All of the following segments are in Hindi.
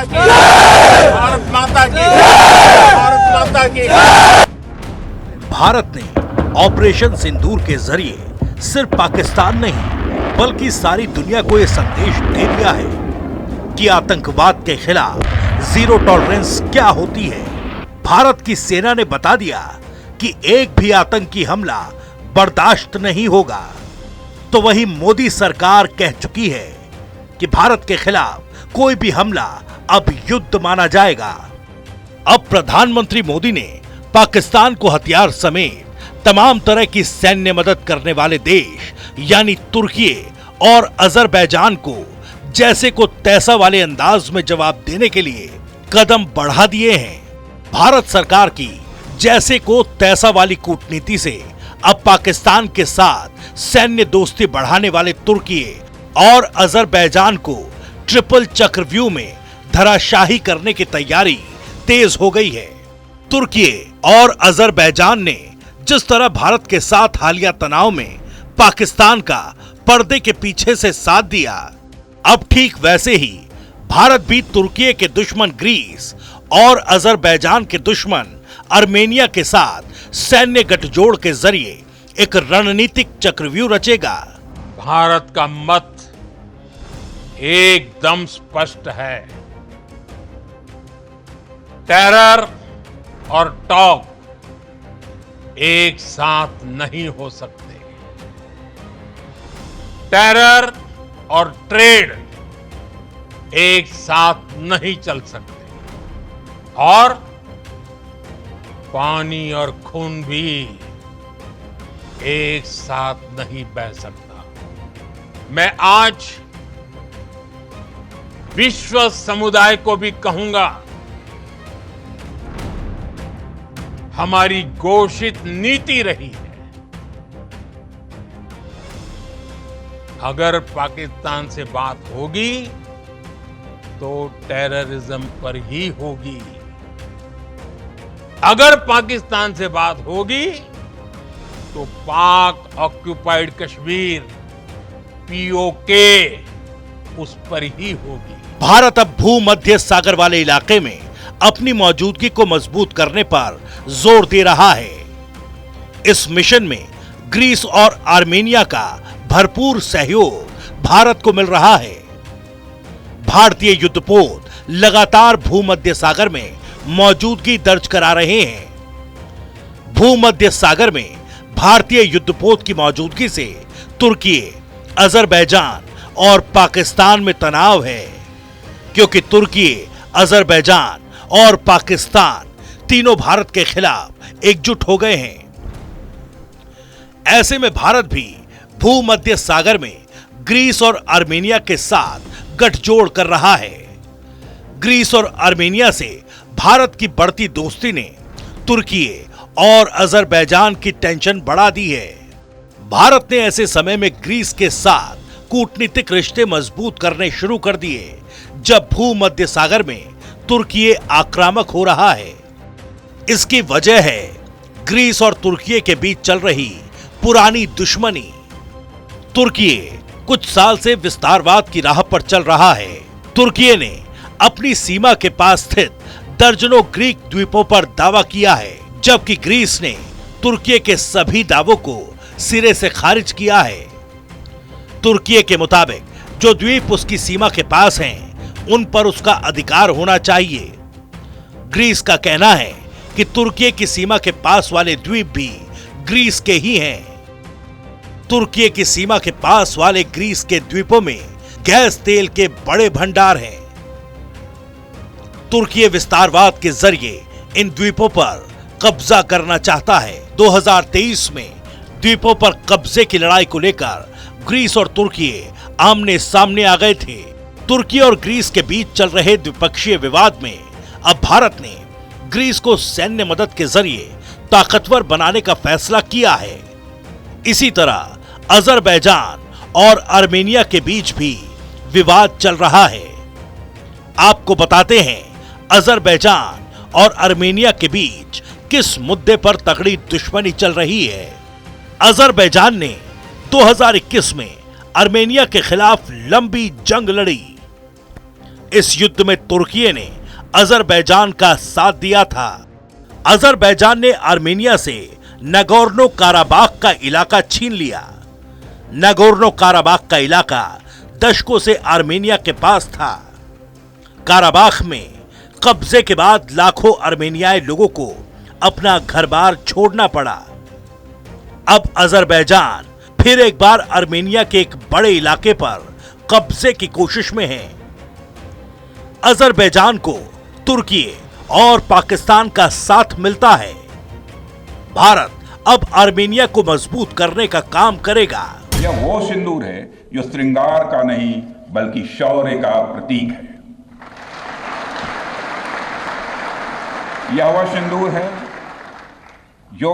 की, भारत माता की, भारत माता की। भारत ने ऑपरेशन सिंदूर के जरिए सिर्फ पाकिस्तान नहीं बल्कि सारी दुनिया को यह संदेश दे दिया है कि आतंकवाद के खिलाफ जीरो टॉलरेंस क्या होती है। भारत की सेना ने बता दिया कि एक भी आतंकी हमला बर्दाश्त नहीं होगा। तो वही मोदी सरकार कह चुकी है कि भारत के खिलाफ कोई भी हमला अब युद्ध माना जाएगा। अब प्रधानमंत्री मोदी ने पाकिस्तान को हथियार समेत तमाम तरह की सैन्य मदद करने वाले देश यानी तुर्की और अजरबैजान को जैसे को तैसा वाले अंदाज में जवाब देने के लिए कदम बढ़ा दिए हैं। भारत सरकार की जैसे को तैसा वाली कूटनीति से अब पाकिस्तान के साथ सैन्य दोस्ती बढ़ाने वाले तुर्की और अजरबैजान को ट्रिपल चक्रव्यूह में धराशाही करने की तैयारी तेज हो गई है। तुर्की और अजरबैजान ने जिस तरह भारत के साथ हालिया तनाव में पाकिस्तान का पर्दे के पीछे से साथ दिया, अब ठीक वैसे ही भारत भी तुर्की के दुश्मन ग्रीस और अजरबैजान के दुश्मन आर्मेनिया के साथ सैन्य गठजोड़ के जरिए एक रणनीतिक चक्रव्यूह रचेगा। भारत का मत एकदम स्पष्ट है। टेरर और टॉक एक साथ नहीं हो सकते। टेरर और ट्रेड एक साथ नहीं चल सकते और पानी और खून भी एक साथ नहीं बह सकता। मैं आज विश्व समुदाय को भी कहूंगा, हमारी घोषित नीति रही है, अगर पाकिस्तान से बात होगी तो टेररिज्म पर ही होगी। अगर पाकिस्तान से बात होगी तो पाक ऑक्युपाइड कश्मीर पीओके उस पर ही होगी। भारत अब भूमध्य सागर वाले इलाके में अपनी मौजूदगी को मजबूत करने पर जोर दे रहा है। इस मिशन में ग्रीस और आर्मेनिया का भरपूर सहयोग भारत को मिल रहा है। भारतीय युद्धपोत लगातार भूमध्य सागर में मौजूदगी दर्ज करा रहे हैं। भूमध्य सागर में भारतीय युद्धपोत की मौजूदगी से तुर्की, अजरबैजान और पाकिस्तान में तनाव है, क्योंकि तुर्की, अजरबैजान और पाकिस्तान तीनों भारत के खिलाफ एकजुट हो गए हैं। ऐसे में भारत भी भूमध्य सागर में ग्रीस और आर्मेनिया के साथ गठजोड़ कर रहा है। ग्रीस और आर्मेनिया से भारत की बढ़ती दोस्ती ने तुर्की और अजरबैजान की टेंशन बढ़ा दी है। भारत ने ऐसे समय में ग्रीस के साथ कूटनीतिक रिश्ते मजबूत करने शुरू कर दिए जब भूमध्य सागर में तुर्की आक्रामक हो रहा है। इसकी वजह है ग्रीस और तुर्की के बीच चल रही पुरानी दुश्मनी। तुर्की कुछ साल से विस्तारवाद की राह पर चल रहा है। तुर्की ने अपनी सीमा के पास स्थित दर्जनों ग्रीक द्वीपों पर दावा किया है, जबकि ग्रीस ने तुर्की के सभी दावों को सिरे से खारिज किया है। तुर्की के मुताबिक जो द्वीप उसकी सीमा के पास हैं, उन पर उसका अधिकार होना चाहिए। ग्रीस का कहना है कि तुर्की की सीमा के पास वाले द्वीप भी ग्रीस के ही हैं। तुर्की की सीमा के पास वाले ग्रीस के द्वीपों में गैस तेल के बड़े भंडार हैं। तुर्की विस्तारवाद के जरिए इन द्वीपों पर कब्जा करना चाहता है। 2023 में द्वीपों पर कब्जे की लड़ाई को लेकर ग्रीस और तुर्की आमने सामने आ गए थे। तुर्की और ग्रीस के बीच चल रहे द्विपक्षीय विवाद में अब भारत ने ग्रीस को सैन्य मदद के जरिए ताकतवर बनाने का फैसला किया है। इसी तरह अजरबैजान और आर्मेनिया के बीच भी विवाद चल रहा है। आपको बताते हैं अजरबैजान और आर्मेनिया के बीच किस मुद्दे पर तगड़ी दुश्मनी चल रही है। अजरबैजान ने 2021 में आर्मेनिया के खिलाफ लंबी जंग लड़ी। इस युद्ध में तुर्की ने अजरबैजान का साथ दिया था। अजरबैजान ने आर्मेनिया से नगोर्नो काराबाख का इलाका छीन लिया। नगोर्नो काराबाख का इलाका दशकों से आर्मेनिया के पास था। काराबाख में कब्जे के बाद लाखों आर्मेनियाई लोगों को अपना घर-बार छोड़ना पड़ा। अब अजरबैजान फिर एक बार आर्मेनिया के एक बड़े इलाके पर कब्जे की कोशिश में है। अजरबैजान को तुर्की और पाकिस्तान का साथ मिलता है। भारत अब आर्मेनिया को मजबूत करने का काम करेगा। यह वो सिंदूर है जो श्रृंगार का नहीं बल्कि शौर्य का प्रतीक है। यह वह सिंदूर है जो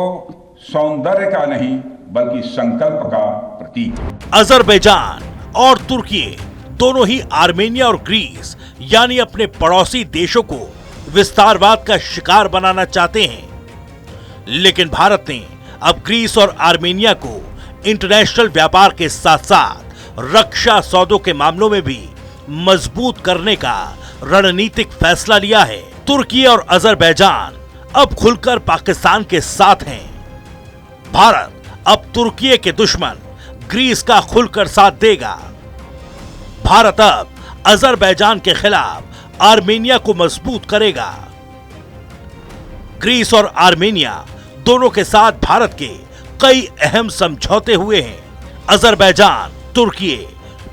सौंदर्य का नहीं बल्कि संकल्प का प्रतीक है। अजरबैजान और तुर्की दोनों ही आर्मेनिया और ग्रीस यानी अपने पड़ोसी देशों को विस्तारवाद का शिकार बनाना चाहते हैं, लेकिन भारत ने अब ग्रीस और आर्मेनिया को इंटरनेशनल व्यापार के साथ साथ रक्षा सौदों के मामलों में भी मजबूत करने का रणनीतिक फैसला लिया है। तुर्की और अजरबैजान अब खुलकर पाकिस्तान के साथ हैं। भारत अब तुर्की के दुश्मन ग्रीस का खुलकर साथ देगा। भारत अब अजरबैजान के खिलाफ आर्मेनिया को मजबूत करेगा। ग्रीस और आर्मेनिया दोनों के साथ भारत के कई अहम समझौते हुए हैं। अजरबैजान, तुर्की,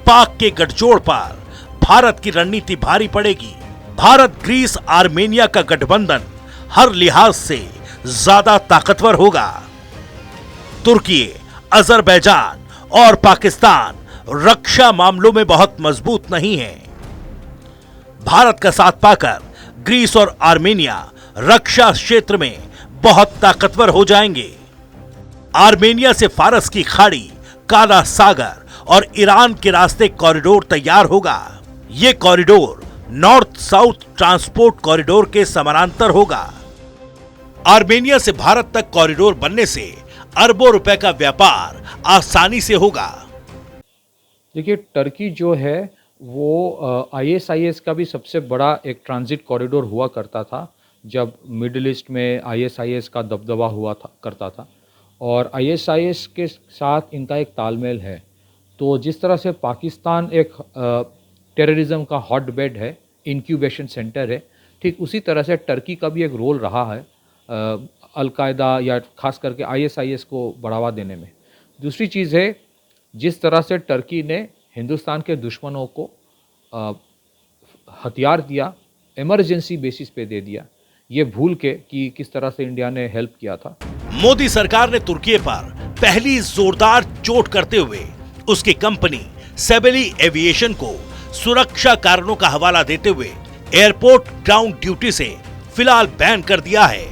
पाक के गठजोड़ पर भारत की रणनीति भारी पड़ेगी। भारत ग्रीस आर्मेनिया का गठबंधन हर लिहाज से ज्यादा ताकतवर होगा। तुर्की, अजरबैजान और पाकिस्तान रक्षा मामलों में बहुत मजबूत नहीं है। भारत का साथ पाकर ग्रीस और आर्मेनिया रक्षा क्षेत्र में बहुत ताकतवर हो जाएंगे। आर्मेनिया से फारस की खाड़ी, काला सागर और ईरान के रास्ते कॉरिडोर तैयार होगा। यह corridor north south transport corridor के समानांतर होगा। आर्मेनिया से भारत तक कॉरिडोर बनने से अरबों रुपए का व्यापार आसानी से होगा। देखिए, टर्की जो है वो आईएसआईएस का भी सबसे बड़ा एक ट्रांजिट कॉरिडोर हुआ करता था जब मिडिल ईस्ट में आईएसआईएस का दबदबा हुआ करता था, और आईएसआईएस के साथ इनका एक तालमेल है। तो जिस तरह से पाकिस्तान एक टेररिज्म का हॉट बेड है, इंक्यूबेशन सेंटर है, ठीक उसी तरह से टर्की का भी एक रोल रहा है अलकायदा या खास करके आईएसआईएस को बढ़ावा देने में। दूसरी चीज़ है, जिस तरह से टर्की ने हिंदुस्तान के दुश्मनों को हथियार दिया, इमरजेंसी बेसिस पे दे दिया, ये भूल के कि किस तरह से इंडिया ने हेल्प किया था। मोदी सरकार ने तुर्की पर पहली जोरदार चोट करते हुए उसकी कंपनी सेबेली एविएशन को सुरक्षा कारणों का हवाला देते हुए एयरपोर्ट ग्राउंड ड्यूटी से फिलहाल बैन कर दिया है।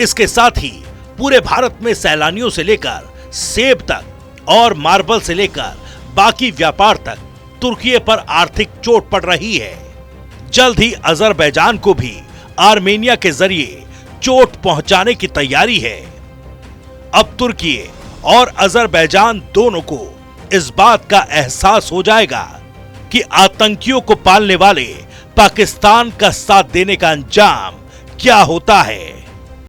इसके साथ ही पूरे भारत में सैलानियों से लेकर सेब तक और मार्बल से लेकर बाकी व्यापार तक तुर्की पर आर्थिक चोट पड़ रही है। जल्द ही अजरबैजान को भी आर्मेनिया के जरिए चोट पहुंचाने की तैयारी है। अब तुर्की और अजरबैजान दोनों को इस बात का एहसास हो जाएगा कि आतंकियों को पालने वाले पाकिस्तान का साथ देने का अंजाम क्या होता है।